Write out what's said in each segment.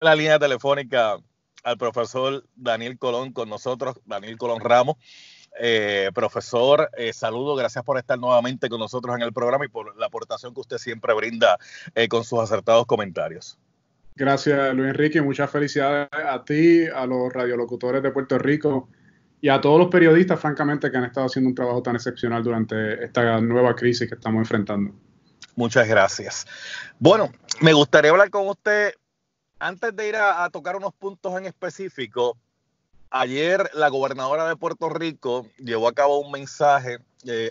la línea telefónica al profesor Daniel Colón con nosotros, Daniel Colón Ramos. Profesor, saludo, gracias por estar nuevamente con nosotros en el programa y por la aportación que usted siempre brinda con sus acertados comentarios. Gracias, Luis Enrique, muchas felicidades a ti, a los radiolocutores de Puerto Rico y a todos los periodistas, francamente, que han estado haciendo un trabajo tan excepcional durante esta nueva crisis que estamos enfrentando. Muchas gracias. Bueno, me gustaría hablar con usted, antes de ir a tocar unos puntos en específico. Ayer la gobernadora de Puerto Rico llevó a cabo un mensaje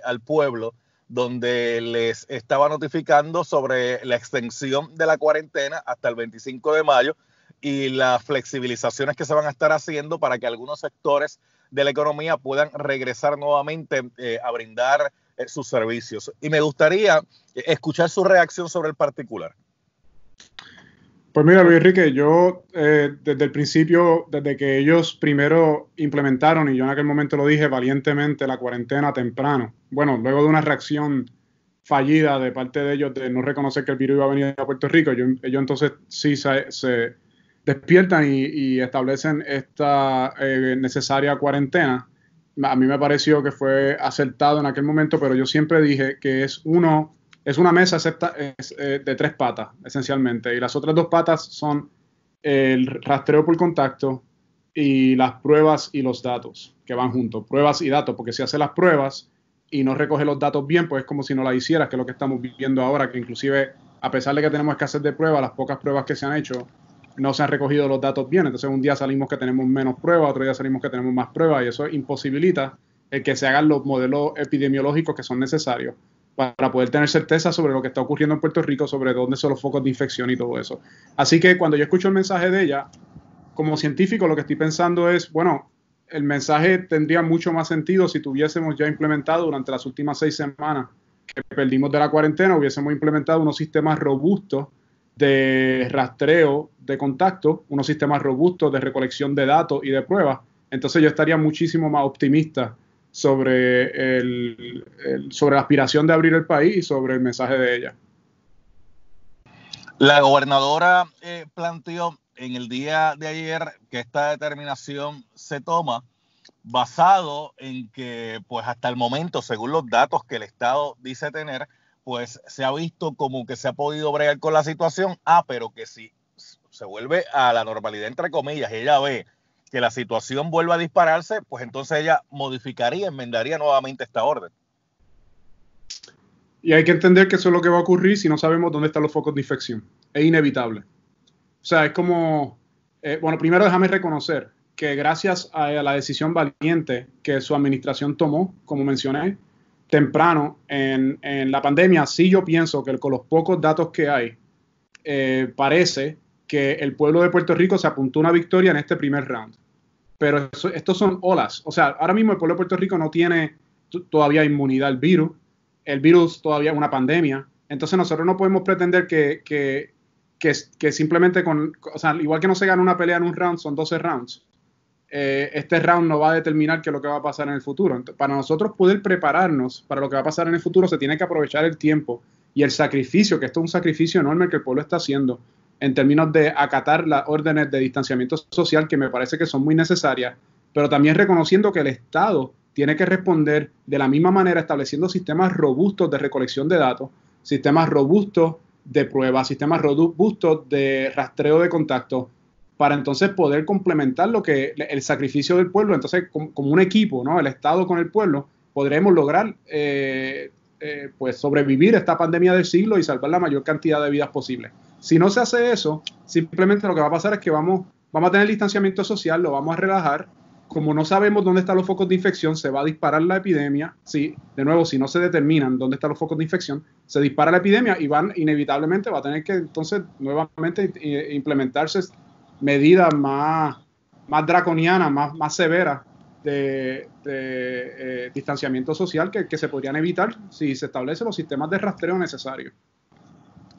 al pueblo donde les estaba notificando sobre la extensión de la cuarentena hasta el 25 de mayo y las flexibilizaciones que se van a estar haciendo para que algunos sectores de la economía puedan regresar nuevamente a brindar sus servicios. Y me gustaría escuchar su reacción sobre el particular. Pues mira, Luis Enrique, yo desde el principio, desde que ellos primero implementaron, y yo en aquel momento lo dije valientemente, la cuarentena temprano, bueno, luego de una reacción fallida de parte de ellos de no reconocer que el virus iba a venir a Puerto Rico, ellos entonces sí se despiertan y establecen esta necesaria cuarentena. A mí me pareció que fue acertado en aquel momento, pero yo siempre dije que es una mesa de tres patas, esencialmente, y las otras dos patas son el rastreo por contacto y las pruebas y los datos que van juntos, pruebas y datos, porque si hace las pruebas y no recoge los datos bien, pues es como si no las hicieras, que es lo que estamos viviendo ahora, que inclusive, a pesar de que tenemos escasez de pruebas, las pocas pruebas que se han hecho, no se han recogido los datos bien. Entonces un día salimos que tenemos menos pruebas, otro día salimos que tenemos más pruebas, y eso imposibilita el que se hagan los modelos epidemiológicos que son necesarios para poder tener certeza sobre lo que está ocurriendo en Puerto Rico, sobre dónde son los focos de infección y todo eso. Así que cuando yo escucho el mensaje de ella, como científico lo que estoy pensando es, bueno, el mensaje tendría mucho más sentido si tuviésemos ya implementado durante las últimas 6 semanas que perdimos de la cuarentena, hubiésemos implementado unos sistemas robustos de rastreo de contacto, unos sistemas robustos de recolección de datos y de pruebas. Entonces yo estaría muchísimo más optimista sobre sobre la aspiración de abrir el país y sobre el mensaje de ella. La gobernadora planteó en el día de ayer que esta determinación se toma basado en que, pues hasta el momento, según los datos que el Estado dice tener, pues se ha visto como que se ha podido bregar con la situación, pero que si se vuelve a la normalidad, entre comillas, y ella ve que la situación vuelva a dispararse, pues entonces ella modificaría, enmendaría nuevamente esta orden. Y hay que entender que eso es lo que va a ocurrir si no sabemos dónde están los focos de infección. Es inevitable. O sea, es como, bueno, primero déjame reconocer que gracias a la decisión valiente que su administración tomó, como mencioné, temprano en la pandemia, sí yo pienso que con los pocos datos que hay, parece que el pueblo de Puerto Rico se apuntó una victoria en este primer round. Pero estos son olas. O sea, ahora mismo el pueblo de Puerto Rico no tiene todavía inmunidad al virus. El virus todavía es una pandemia. Entonces nosotros no podemos pretender que simplemente o sea, igual que no se gana una pelea en un round, son 12 rounds. Este round no va a determinar qué es lo que va a pasar en el futuro. Entonces, para nosotros poder prepararnos para lo que va a pasar en el futuro, se tiene que aprovechar el tiempo y el sacrificio, que esto es un sacrificio enorme que el pueblo está haciendo en términos de acatar las órdenes de distanciamiento social, que me parece que son muy necesarias, pero también reconociendo que el Estado tiene que responder de la misma manera, estableciendo sistemas robustos de recolección de datos, sistemas robustos de pruebas, sistemas robustos de rastreo de contactos, para entonces poder complementar el sacrificio del pueblo. Entonces, como un equipo, ¿no? El Estado con el pueblo, podremos lograr pues sobrevivir esta pandemia del siglo y salvar la mayor cantidad de vidas posible. Si no se hace eso, simplemente lo que va a pasar es que vamos a tener distanciamiento social, lo vamos a relajar. Como no sabemos dónde están los focos de infección, se va a disparar la epidemia. Sí, de nuevo, si no se determinan dónde están los focos de infección, se dispara la epidemia y inevitablemente va a tener que entonces nuevamente implementarse medidas más draconianas, más severas de distanciamiento social que se podrían evitar si se establecen los sistemas de rastreo necesarios.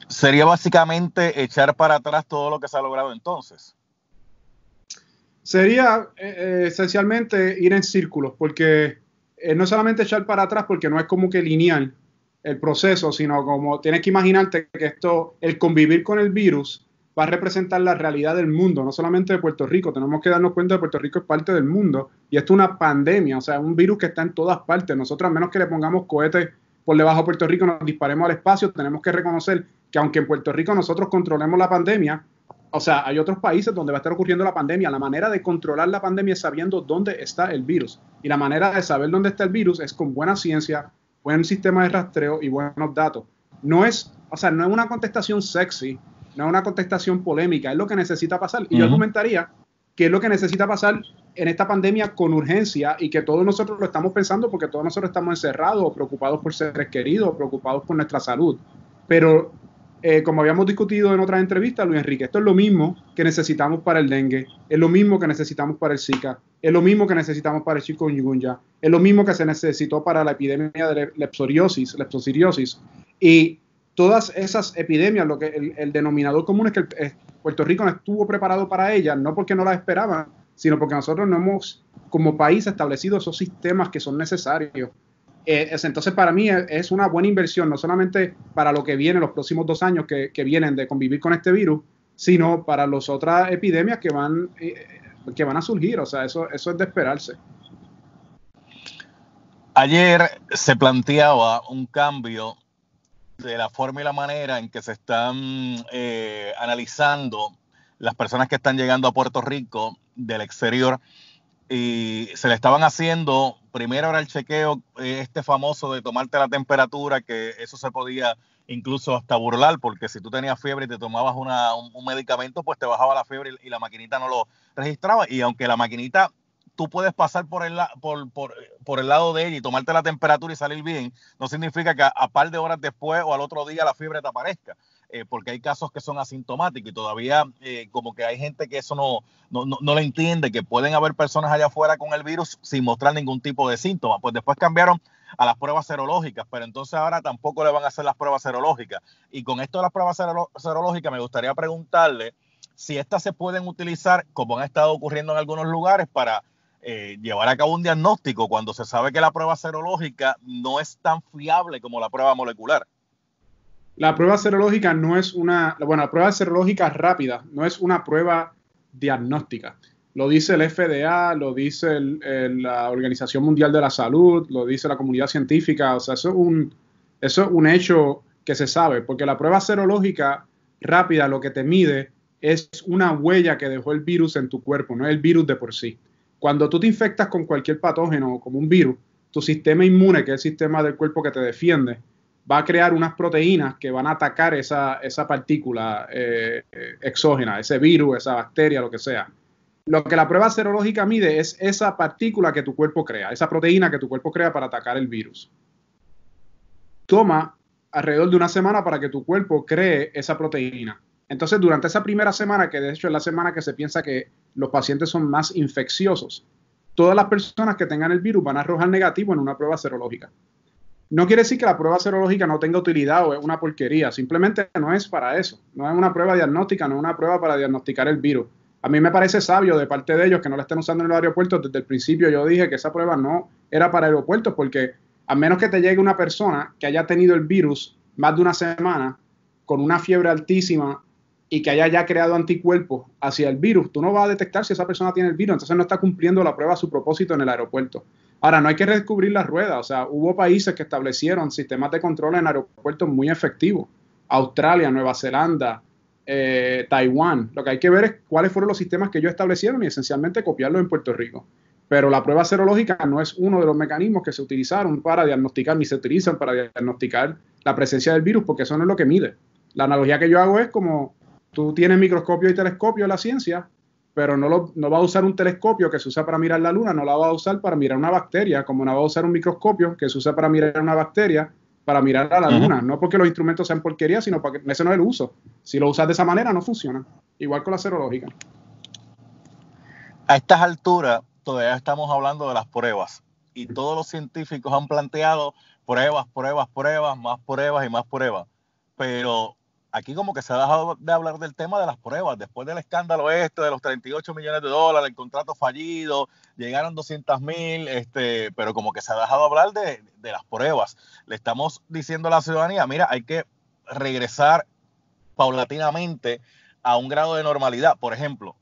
Sería básicamente echar para atrás todo lo que se ha logrado entonces. Sería esencialmente ir en círculos, porque no solamente echar para atrás, porque no es como que lineal el proceso, sino como tienes que imaginarte que el convivir con el virus va a representar la realidad del mundo, no solamente de Puerto Rico. Tenemos que darnos cuenta que Puerto Rico es parte del mundo y esto es una pandemia, o sea, un virus que está en todas partes. Nosotros, a menos que le pongamos cohetes por debajo de Puerto Rico, nos disparemos al espacio, tenemos que reconocer que aunque en Puerto Rico nosotros controlemos la pandemia, o sea, hay otros países donde va a estar ocurriendo la pandemia. La manera de controlar la pandemia es sabiendo dónde está el virus. Y la manera de saber dónde está el virus es con buena ciencia, buen sistema de rastreo y buenos datos. No es una contestación sexy, no es una contestación polémica, es lo que necesita pasar. Y yo argumentaría que es lo que necesita pasar en esta pandemia con urgencia y que todos nosotros lo estamos pensando porque todos nosotros estamos encerrados o preocupados por seres queridos, o preocupados por nuestra salud. Pero como habíamos discutido en otras entrevistas, Luis Enrique, esto es lo mismo que necesitamos para el dengue, es lo mismo que necesitamos para el Zika, es lo mismo que necesitamos para el chikungunya, es lo mismo que se necesitó para la epidemia de leptospirosis, y todas esas epidemias, lo que el denominador común es que Puerto Rico no estuvo preparado para ellas, no porque no las esperaban, sino porque nosotros no hemos, como país, establecido esos sistemas que son necesarios. Entonces, para mí es una buena inversión, no solamente para lo que viene los próximos 2 años que vienen de convivir con este virus, sino para las otras epidemias que van a surgir. O sea, eso es de esperarse. Ayer se planteaba un cambio de la forma y la manera en que se están analizando las personas que están llegando a Puerto Rico del exterior, y se le estaban haciendo, primero era el chequeo famoso de tomarte la temperatura, que eso se podía incluso hasta burlar, porque si tú tenías fiebre y te tomabas un medicamento, pues te bajaba la fiebre y la maquinita no lo registraba, y aunque la maquinita tú puedes pasar por el lado de ella y tomarte la temperatura y salir bien, no significa que a par de horas después o al otro día la fiebre te aparezca, porque hay casos que son asintomáticos y todavía como que hay gente que eso no lo entiende, que pueden haber personas allá afuera con el virus sin mostrar ningún tipo de síntomas. Pues después cambiaron a las pruebas serológicas, pero entonces ahora tampoco le van a hacer las pruebas serológicas. Y con esto de las pruebas serológicas me gustaría preguntarle si estas se pueden utilizar, como han estado ocurriendo en algunos lugares, para llevar a cabo un diagnóstico cuando se sabe que la prueba serológica no es tan fiable como la prueba molecular. La prueba serológica la prueba serológica rápida no es una prueba diagnóstica. Lo dice el FDA, lo dice la Organización Mundial de la Salud, lo dice la comunidad científica. O sea, eso es un hecho que se sabe, porque la prueba serológica rápida lo que te mide es una huella que dejó el virus en tu cuerpo, no es el virus de por sí. Cuando tú te infectas con cualquier patógeno, como un virus, tu sistema inmune, que es el sistema del cuerpo que te defiende, va a crear unas proteínas que van a atacar esa partícula exógena, ese virus, esa bacteria, lo que sea. Lo que la prueba serológica mide es esa partícula que tu cuerpo crea, esa proteína que tu cuerpo crea para atacar el virus. Toma alrededor de 1 semana para que tu cuerpo cree esa proteína. Entonces, durante esa primera semana, que de hecho es la semana que se piensa que los pacientes son más infecciosos, todas las personas que tengan el virus van a arrojar negativo en una prueba serológica. No quiere decir que la prueba serológica no tenga utilidad o es una porquería, simplemente no es para eso, no es una prueba diagnóstica, no es una prueba para diagnosticar el virus. A mí me parece sabio de parte de ellos que no la estén usando en los aeropuertos. Desde el principio yo dije que esa prueba no era para aeropuertos, porque a menos que te llegue una persona que haya tenido el virus más de 1 semana con una fiebre altísima y que haya ya creado anticuerpos hacia el virus, tú no vas a detectar si esa persona tiene el virus, entonces no está cumpliendo la prueba a su propósito en el aeropuerto. Ahora, no hay que redescubrir la rueda, o sea, hubo países que establecieron sistemas de control en aeropuertos muy efectivos. Australia, Nueva Zelanda, Taiwán. Lo que hay que ver es cuáles fueron los sistemas que ellos establecieron y esencialmente copiarlos en Puerto Rico. Pero la prueba serológica no es uno de los mecanismos que se utilizaron para diagnosticar, ni se utilizan para diagnosticar la presencia del virus, porque eso no es lo que mide. La analogía que yo hago es como tú tienes microscopio y telescopio en la ciencia, pero no va a usar un telescopio que se usa para mirar la luna, no la va a usar para mirar una bacteria, como no va a usar un microscopio que se usa para mirar una bacteria, para mirar a la luna. No porque los instrumentos sean porquería, sino porque ese no es el uso. Si lo usas de esa manera, no funciona. Igual con la serológica. A estas alturas, todavía estamos hablando de las pruebas. Y todos los científicos han planteado pruebas, más pruebas y más pruebas. Pero aquí como que se ha dejado de hablar del tema de las pruebas. Después del escándalo de los $38 millones, el contrato fallido, llegaron 200,000, pero como que se ha dejado hablar de las pruebas. Le estamos diciendo a la ciudadanía, mira, hay que regresar paulatinamente a un grado de normalidad. Por ejemplo,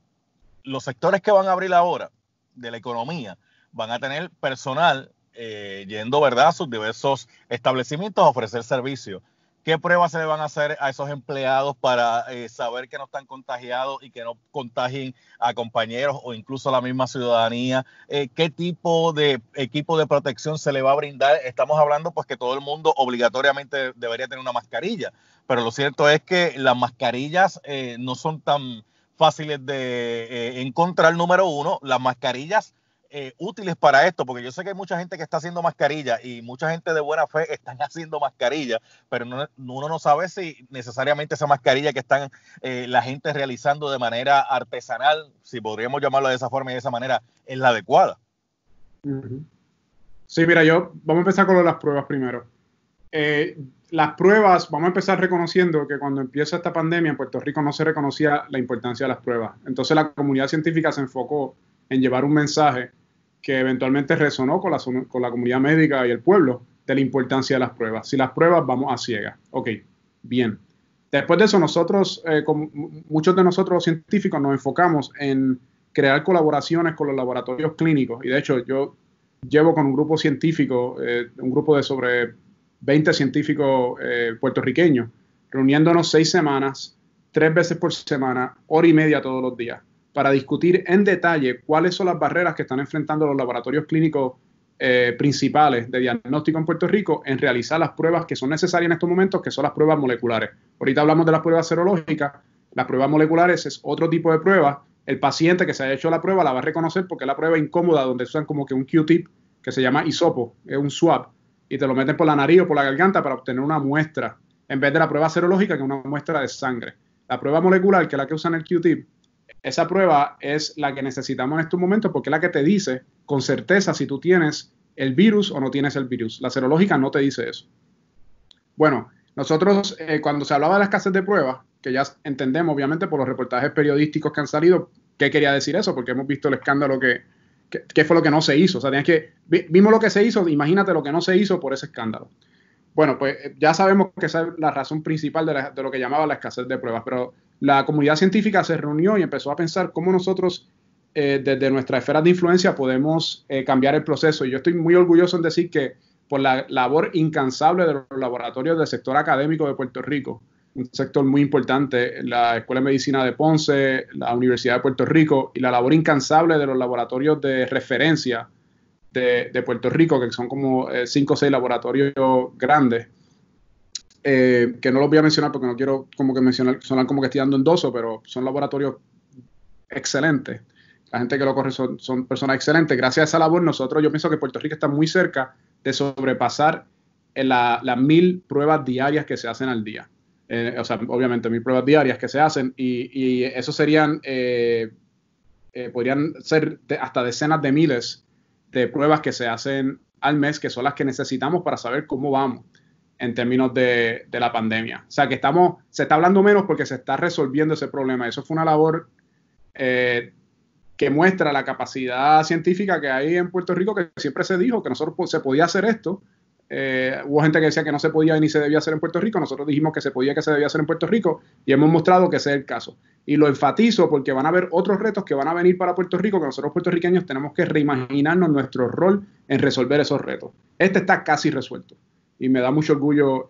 los sectores que van a abrir ahora de la economía van a tener personal yendo, ¿verdad?, a sus diversos establecimientos a ofrecer servicios. ¿Qué pruebas se le van a hacer a esos empleados para saber que no están contagiados y que no contagien a compañeros o incluso a la misma ciudadanía? ¿Qué tipo de equipo de protección se le va a brindar? Estamos hablando pues que todo el mundo obligatoriamente debería tener una mascarilla, pero lo cierto es que las mascarillas no son tan fáciles de encontrar, número uno. Las mascarillas útiles para esto, porque yo sé que hay mucha gente que está haciendo mascarilla y mucha gente de buena fe están haciendo mascarilla, pero uno no sabe si necesariamente esa mascarilla que están la gente realizando de manera artesanal, si podríamos llamarlo de esa forma y de esa manera, es la adecuada. Sí, mira, vamos a empezar con las pruebas primero. Las pruebas, vamos a empezar reconociendo que cuando empieza esta pandemia en Puerto Rico no se reconocía la importancia de las pruebas. Entonces la comunidad científica se enfocó en llevar un mensaje que eventualmente resonó con la comunidad médica y el pueblo de la importancia de las pruebas. Si las pruebas, vamos a ciegas. Ok, bien. Después de eso, muchos de nosotros los científicos nos enfocamos en crear colaboraciones con los laboratorios clínicos. Y de hecho, yo llevo con un grupo científico, un grupo de sobre 20 científicos puertorriqueños, reuniéndonos 6 semanas, 3 veces por semana, hora y media todos los días, para discutir en detalle cuáles son las barreras que están enfrentando los laboratorios clínicos principales de diagnóstico en Puerto Rico en realizar las pruebas que son necesarias en estos momentos, que son las pruebas moleculares. Ahorita hablamos de las pruebas serológicas, las pruebas moleculares es otro tipo de prueba. El paciente que se haya hecho la prueba la va a reconocer porque es la prueba incómoda donde usan como que un Q-tip que se llama hisopo, es un swab, y te lo meten por la nariz o por la garganta para obtener una muestra, en vez de la prueba serológica que es una muestra de sangre. La prueba molecular, que es la que usan el Q-tip, esa prueba es la que necesitamos en estos momentos porque es la que te dice con certeza si tú tienes el virus o no tienes el virus. La serológica no te dice eso. Bueno, nosotros cuando se hablaba de la escasez de pruebas, que ya entendemos obviamente por los reportajes periodísticos que han salido, ¿qué quería decir eso? Porque hemos visto el escándalo que fue lo que no se hizo. O sea, vimos lo que se hizo, imagínate lo que no se hizo por ese escándalo. Bueno, pues ya sabemos que esa es la razón principal de lo que llamaba la escasez de pruebas, pero la comunidad científica se reunió y empezó a pensar cómo nosotros desde nuestras esferas de influencia podemos cambiar el proceso. Y yo estoy muy orgulloso en decir que por la labor incansable de los laboratorios del sector académico de Puerto Rico, un sector muy importante, la Escuela de Medicina de Ponce, la Universidad de Puerto Rico y la labor incansable de los laboratorios de referencia de Puerto Rico, que son como 5 o 6 laboratorios grandes, que no los voy a mencionar porque no quiero como que sonar como que estoy dando endoso, pero son laboratorios excelentes. La gente que lo corre son personas excelentes. Gracias a esa labor, yo pienso que Puerto Rico está muy cerca de sobrepasar las 1000 pruebas diarias que se hacen al día. O sea, obviamente 1000 pruebas diarias que se hacen y eso podrían ser hasta decenas de miles de pruebas que se hacen al mes, que son las que necesitamos para saber cómo vamos en términos de la pandemia. O sea, que se está hablando menos porque se está resolviendo ese problema. Eso fue una labor que muestra la capacidad científica que hay en Puerto Rico, que siempre se dijo que nosotros se podía hacer esto. Hubo gente que decía que no se podía ni se debía hacer en Puerto Rico. Nosotros dijimos que se podía, que se debía hacer en Puerto Rico y hemos mostrado que ese es el caso. Y lo enfatizo porque van a haber otros retos que van a venir para Puerto Rico que nosotros puertorriqueños tenemos que reimaginarnos nuestro rol en resolver esos retos. Este está casi resuelto y me da mucho orgullo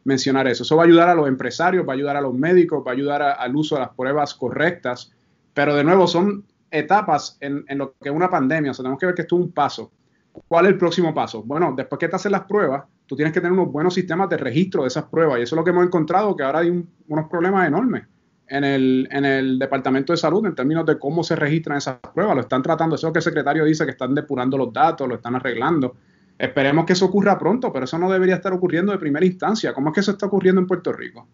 mencionar eso. Eso va a ayudar a los empresarios, va a ayudar a los médicos, va a ayudar al uso de las pruebas correctas, pero de nuevo son etapas en lo que es una pandemia. O sea, tenemos que ver que esto es un paso. ¿Cuál es el próximo paso? Bueno, después que te hacen las pruebas, tú tienes que tener unos buenos sistemas de registro de esas pruebas y eso es lo que hemos encontrado, que ahora hay unos problemas enormes en el Departamento de Salud en términos de cómo se registran esas pruebas. Lo están tratando, eso es lo que el secretario dice, que están depurando los datos, lo están arreglando. Esperemos que eso ocurra pronto, pero eso no debería estar ocurriendo de primera instancia. ¿Cómo es que eso está ocurriendo en Puerto Rico?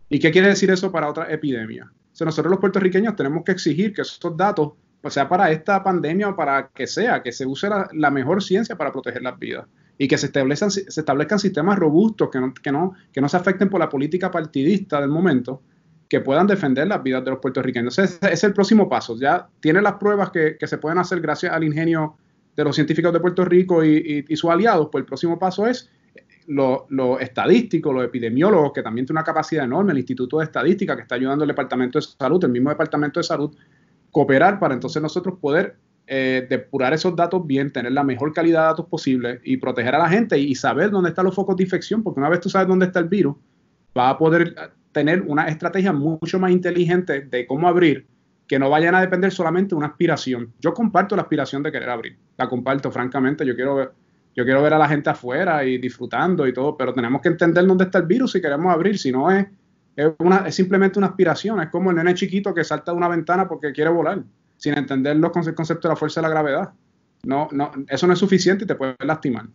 ¿Y qué quiere decir eso para otras epidemias? O sea, nosotros los puertorriqueños tenemos que exigir que esos datos, o sea, para esta pandemia o para que se use la mejor ciencia para proteger las vidas y que se establezcan sistemas robustos que no se afecten por la política partidista del momento, que puedan defender las vidas de los puertorriqueños. Ese es el próximo paso. Ya tiene las pruebas que se pueden hacer gracias al ingenio de los científicos de Puerto Rico y sus aliados. Pues el próximo paso es los estadísticos, los epidemiólogos, que también tienen una capacidad enorme, el Instituto de Estadística, que está ayudando al Departamento de Salud, el mismo Departamento de Salud, cooperar para entonces nosotros poder depurar esos datos bien, tener la mejor calidad de datos posible y proteger a la gente y saber dónde están los focos de infección, porque una vez tú sabes dónde está el virus, vas a poder tener una estrategia mucho más inteligente de cómo abrir, que no vayan a depender solamente de una aspiración. Yo comparto la aspiración de querer abrir, la comparto francamente, yo quiero ver a la gente afuera y disfrutando y todo, pero tenemos que entender dónde está el virus si queremos abrir, si no es simplemente una aspiración, es como el nene chiquito que salta de una ventana porque quiere volar, sin entender el concepto de la fuerza de la gravedad. No, eso no es suficiente y te puede lastimar.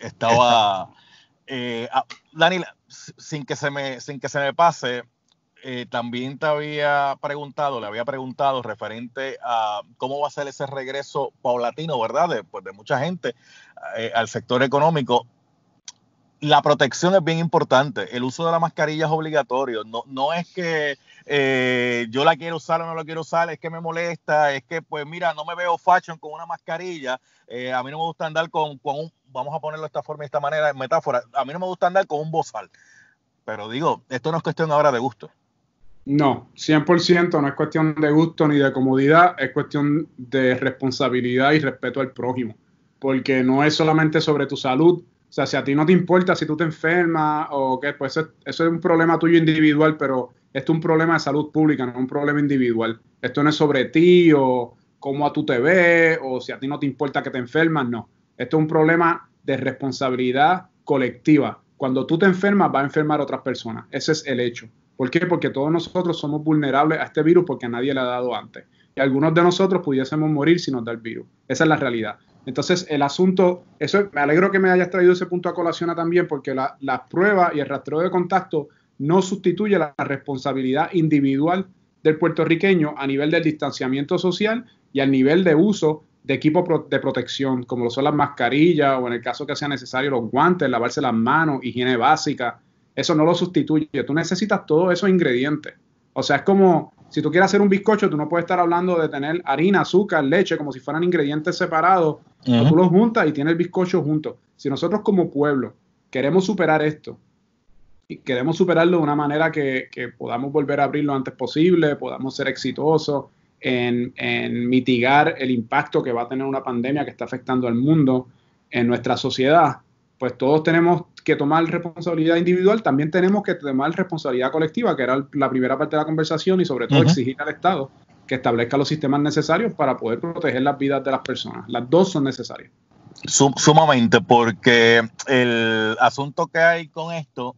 Estaba, Dani, sin que se me pase, también le había preguntado referente a cómo va a ser ese regreso paulatino, ¿verdad? De mucha gente al sector económico. La protección es bien importante. El uso de la mascarilla es obligatorio. No es que yo la quiero usar o no la quiero usar, es que me molesta, es que, pues mira, no me veo fashion con una mascarilla. A mí no me gusta andar con un, vamos a ponerlo de esta forma y de esta manera, en metáfora, a mí no me gusta andar con un bozal. Pero digo, esto no es cuestión ahora de gusto. No, 100% no es cuestión de gusto ni de comodidad, es cuestión de responsabilidad y respeto al prójimo, porque no es solamente sobre tu salud. O sea, si a ti no te importa si tú te enfermas o qué, pues eso es un problema tuyo individual, pero esto es un problema de salud pública, no es un problema individual. Esto no es sobre ti o cómo a tú te ves o si a ti no te importa que te enfermas, no. Esto es un problema de responsabilidad colectiva. Cuando tú te enfermas, va a enfermar a otras personas. Ese es el hecho. ¿Por qué? Porque todos nosotros somos vulnerables a este virus porque a nadie le ha dado antes. Y algunos de nosotros pudiésemos morir si nos da el virus. Esa es la realidad. Entonces, el asunto, eso me alegro que me hayas traído ese punto a colación también, porque las pruebas y el rastreo de contacto no sustituye la responsabilidad individual del puertorriqueño a nivel del distanciamiento social y al nivel de uso de equipos de protección, como lo son las mascarillas o en el caso que sea necesario los guantes, lavarse las manos, higiene básica. Eso no lo sustituye. Tú necesitas todos esos ingredientes. O sea, es como si tú quieres hacer un bizcocho, tú no puedes estar hablando de tener harina, azúcar, leche, como si fueran ingredientes separados. O tú los juntas y tienes el bizcocho junto. Si nosotros como pueblo queremos superar esto y queremos superarlo de una manera que podamos volver a abrir lo antes posible, podamos ser exitosos en mitigar el impacto que va a tener una pandemia que está afectando al mundo, en nuestra sociedad, pues todos tenemos que tomar responsabilidad individual, también tenemos que tomar responsabilidad colectiva, que era la primera parte de la conversación, y sobre todo exigir al Estado que establezca los sistemas necesarios para poder proteger las vidas de las personas. Las dos son necesarias. Sumamente, porque el asunto que hay con esto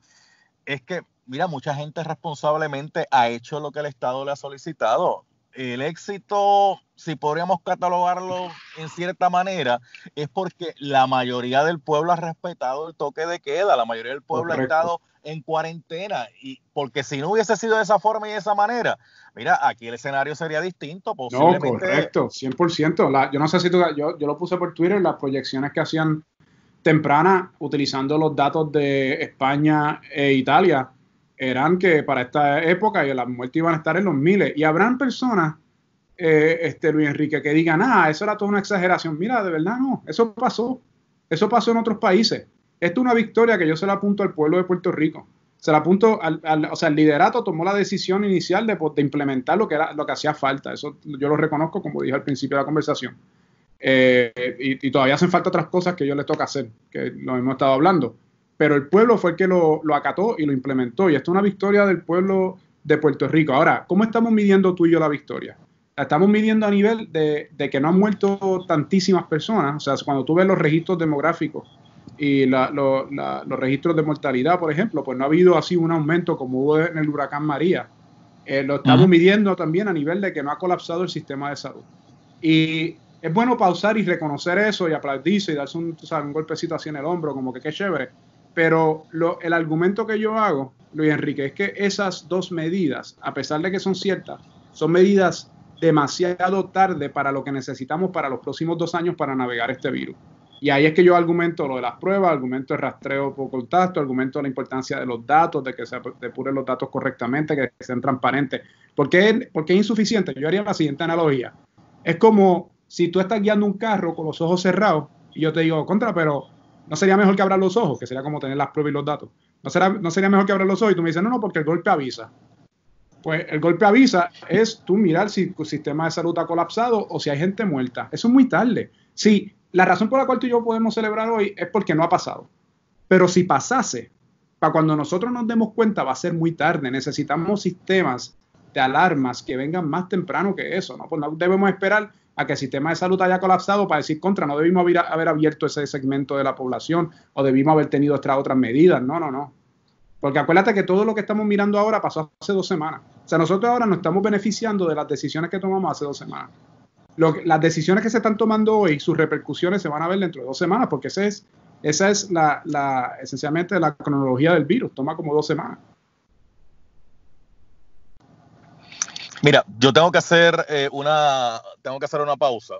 es que, mira, mucha gente responsablemente ha hecho lo que el Estado le ha solicitado. El éxito, si podríamos catalogarlo en cierta manera, es porque la mayoría del pueblo ha respetado el toque de queda, la mayoría del pueblo ha estado en cuarentena, y porque si no hubiese sido de esa forma y de esa manera, mira, aquí el escenario sería distinto, posiblemente. No, correcto, 100%. Yo no sé si yo lo puse por Twitter, las proyecciones que hacían tempranas, utilizando los datos de España e Italia, eran que para esta época las muertes iban a estar en los miles. Y habrán personas, Luis Enrique, que digan, eso era toda una exageración. Mira, de verdad no, eso pasó en otros países. Esto es una victoria que yo se la apunto al pueblo de Puerto Rico. Se la apunto o sea, el liderato tomó la decisión inicial de implementar lo que hacía falta. Eso yo lo reconozco, como dije al principio de la conversación. Y todavía hacen falta otras cosas que yo les toca hacer, que lo hemos estado hablando. Pero el pueblo fue el que lo acató y lo implementó. Y esto es una victoria del pueblo de Puerto Rico. Ahora, ¿cómo estamos midiendo tú y yo la victoria? La estamos midiendo a nivel de que no han muerto tantísimas personas. O sea, cuando tú ves los registros demográficos y los registros de mortalidad, por ejemplo, pues no ha habido así un aumento como hubo en el huracán María. Lo estamos midiendo también a nivel de que no ha colapsado el sistema de salud. Y es bueno pausar y reconocer eso y aplaudirse y darse un golpecito así en el hombro, como que qué chévere. Pero el argumento que yo hago, Luis Enrique, es que esas dos medidas, a pesar de que son ciertas, son medidas demasiado tarde para lo que necesitamos para los próximos 2 años para navegar este virus. Y ahí es que yo argumento lo de las pruebas, argumento el rastreo por contacto, argumento la importancia de los datos, de que se depuren los datos correctamente, que sean transparentes. ¿Por qué es insuficiente? Yo haría la siguiente analogía. Es como si tú estás guiando un carro con los ojos cerrados y yo te digo, pero ¿no sería mejor que abras los ojos? Que sería como tener las pruebas y los datos. ¿No sería mejor que abras los ojos? Y tú me dices, no, porque el golpe avisa. Pues el golpe avisa es tú mirar si tu sistema de salud ha colapsado o si hay gente muerta. Eso es muy tarde. Sí, la razón por la cual tú y yo podemos celebrar hoy es porque no ha pasado. Pero si pasase, para cuando nosotros nos demos cuenta va a ser muy tarde. Necesitamos sistemas de alarmas que vengan más temprano que eso, ¿no? Pues no debemos esperar a que el sistema de salud haya colapsado para decir no debimos haber abierto ese segmento de la población o debimos haber tenido otras medidas. No. Porque acuérdate que todo lo que estamos mirando ahora pasó hace 2 semanas. O sea, nosotros ahora nos estamos beneficiando de las decisiones que tomamos hace 2 semanas. Las decisiones que se están tomando hoy, sus repercusiones se van a ver dentro de 2 semanas, porque esa es esencialmente la cronología del virus. Toma como 2 semanas. Mira, yo tengo que hacer una pausa.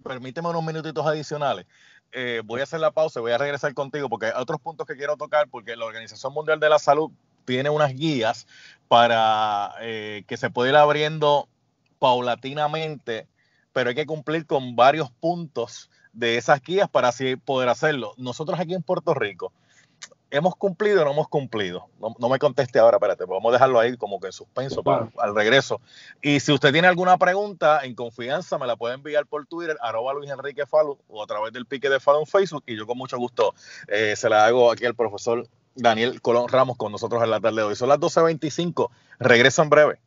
Permíteme unos minutitos adicionales. Voy a hacer la pausa y voy a regresar contigo porque hay otros puntos que quiero tocar, porque la Organización Mundial de la Salud tiene unas guías para que se pueda ir abriendo paulatinamente, pero hay que cumplir con varios puntos de esas guías para así poder hacerlo. Nosotros aquí en Puerto Rico, ¿hemos cumplido o no hemos cumplido? No me conteste ahora, espérate, vamos a dejarlo ahí como que en suspenso para al regreso. Y si usted tiene alguna pregunta, en confianza, me la puede enviar por Twitter, @LuisEnriqueFalú, o a través del pique de Falú en Facebook, y yo con mucho gusto se la hago aquí al profesor Daniel Colón Ramos con nosotros en la tarde de hoy. Son las 12:25, regreso en breve.